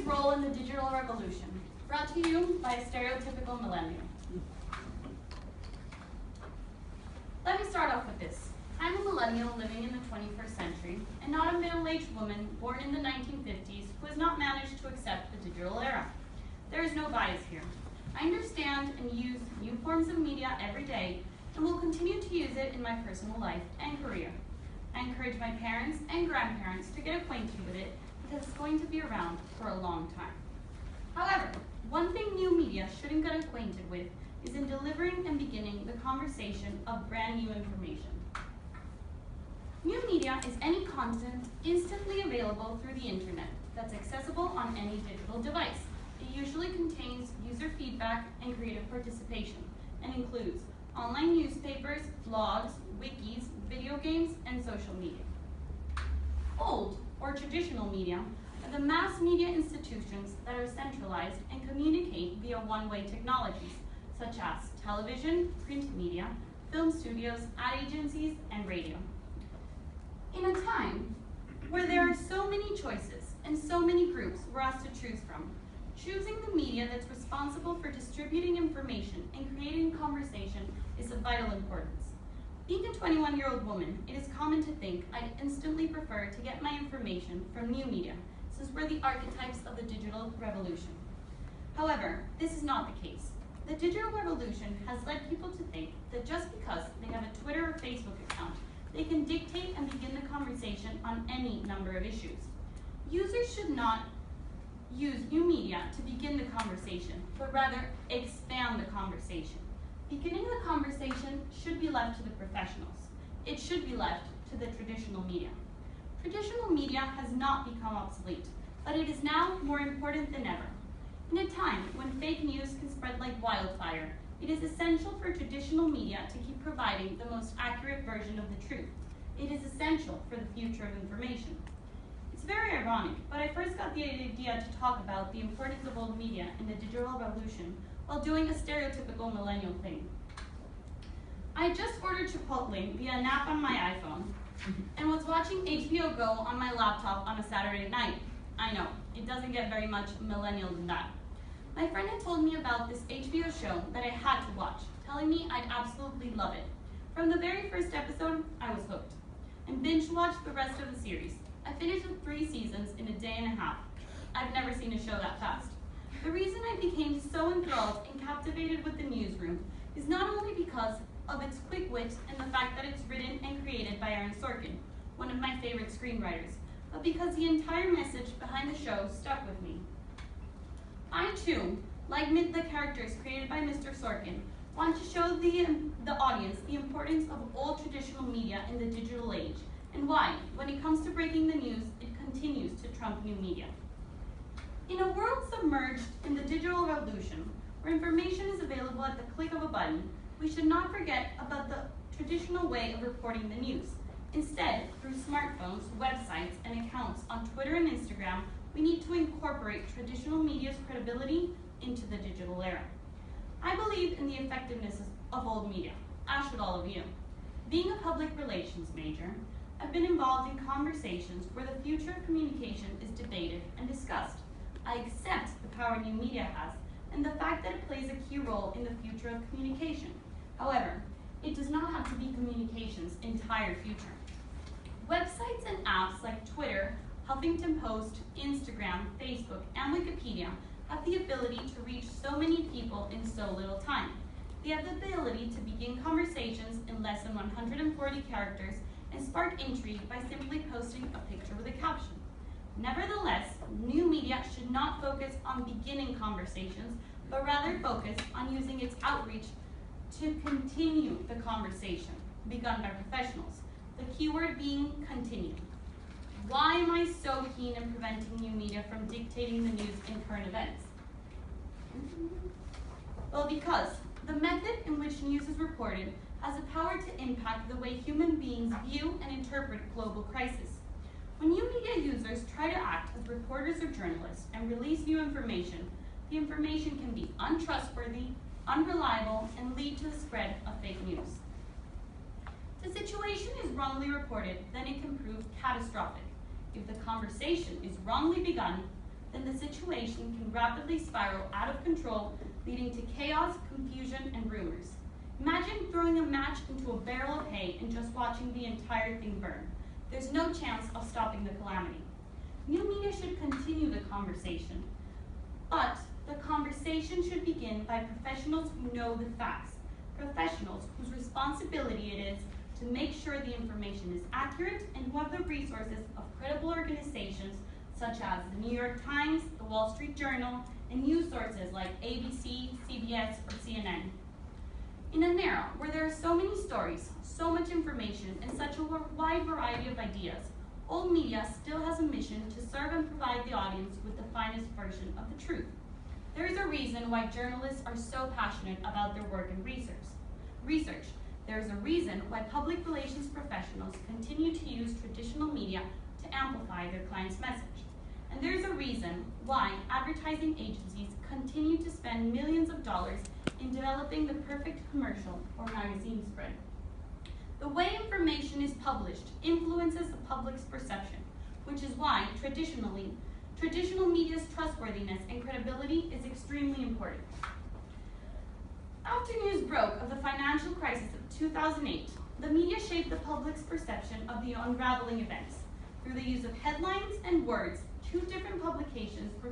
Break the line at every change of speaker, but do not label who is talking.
role in the digital revolution, brought to you by a stereotypical millennial. Let me start off with this. I'm a millennial living in the 21st century, and not a middle-aged woman born in the 1950s who has not managed to accept the digital era. There is no bias here. I understand and use new forms of media every day, and will continue to use it in my personal life and career. I encourage my parents and grandparents to get acquainted with it because it's going to be around for a long time. However, one thing new media shouldn't get acquainted with is in delivering and beginning the conversation of brand new information. New media is any content instantly available through the internet that's accessible on any digital device. It usually contains user feedback and creative participation and includes online newspapers, blogs, wikis, video games, and social media. Old or traditional media are the mass media institutions that are centralized and communicate via one-way technologies, such as television, print media, film studios, ad agencies, and radio. In a time where there are so many choices and so many groups we're asked to choose from, choosing the media that's responsible for distributing information and creating conversation is of vital importance. Being a 21-year-old woman, it is common to think I'd instantly prefer to get my information from new media, since we're the archetypes of the digital revolution. However, this is not the case. The digital revolution has led people to think that just because they have a Twitter or Facebook account, they can dictate and begin the conversation on any number of issues. Users should not use new media to begin the conversation, but rather expand the conversation. Beginning the conversation should be left to the professionals. It should be left to the traditional media. Traditional media has not become obsolete, but it is now more important than ever. In a time when fake news can spread like wildfire, it is essential for traditional media to keep providing the most accurate version of the truth. It is essential for the future of information. It's very ironic, but I first got the idea to talk about the importance of old media in the digital revolution while doing a stereotypical millennial thing. I just ordered Chipotle via an app on my iPhone and was watching HBO Go on my laptop on a Saturday night. I know, it doesn't get very much millennial than that. My friend had told me about this HBO show that I had to watch, telling me I'd absolutely love it. From the very first episode, I was hooked, and binge-watched the rest of the series. I finished with 3 seasons in a day and a half. I've never seen a show that fast. The reason I became so enthralled and captivated with the newsroom is not only because of its quick wit and the fact that it's written and created by Aaron Sorkin, one of my favorite screenwriters, but because the entire message behind the show stuck with me. I too, like the characters created by Mr. Sorkin, want to show the audience the importance of old traditional media in the digital age, and why, when it comes to breaking the news, it continues to trump new media. In a world submerged in the digital revolution, where information is available at the click of a button, we should not forget about the traditional way of reporting the news. Instead, through smartphones, websites, and accounts on Twitter and Instagram, we need to incorporate traditional media's credibility into the digital era. I believe in the effectiveness of old media, as should all of you. Being a public relations major, I've been involved in conversations where the future of communication is debated and discussed. I accept the power new media has and the fact that it plays a key role in the future of communication. However, it does not have to be communication's entire future. Websites and apps like Twitter, Huffington Post, Instagram, Facebook, and Wikipedia have the ability to reach so many people in so little time. They have the ability to begin conversations in less than 140 characters and spark intrigue by simply posting a picture with a caption. Nevertheless, new media should not focus on beginning conversations, but rather focus on using its outreach to continue the conversation begun by professionals, the keyword being continue. Why am I so keen in preventing new media from dictating the news in current events? Well, because the method in which news is reported has the power to impact the way human beings view and interpret global crisis. When new media users try to act as reporters or journalists and release new information, the information can be untrustworthy, unreliable, and lead to the spread of fake news. If the situation is wrongly reported, then it can prove catastrophic. If the conversation is wrongly begun, then the situation can rapidly spiral out of control, leading to chaos, confusion, and rumors. Imagine throwing a match into a barrel of hay and just watching the entire thing burn. There's no chance of stopping the calamity. New media should continue the conversation, but the conversation should begin by professionals who know the facts, professionals whose responsibility it is to make sure the information is accurate and who have the resources of credible organizations such as the New York Times, the Wall Street Journal, and news sources like ABC, CBS, or CNN. In an era where there are so many stories, so much information, and such a wide variety of ideas, old media still has a mission to serve and provide the audience with the finest version of the truth. There is a reason why journalists are so passionate about their work and research. There is a reason why public relations professionals continue to use traditional media to amplify their client's message. And there's a reason why advertising agencies continue to spend millions of dollars in developing the perfect commercial or magazine spread. The way information is published influences the public's perception, which is why traditional media's trustworthiness and credibility is extremely important. After news broke of the financial crisis of 2008, the media shaped the public's perception of the unraveling events. Through the use of headlines and words, two different publications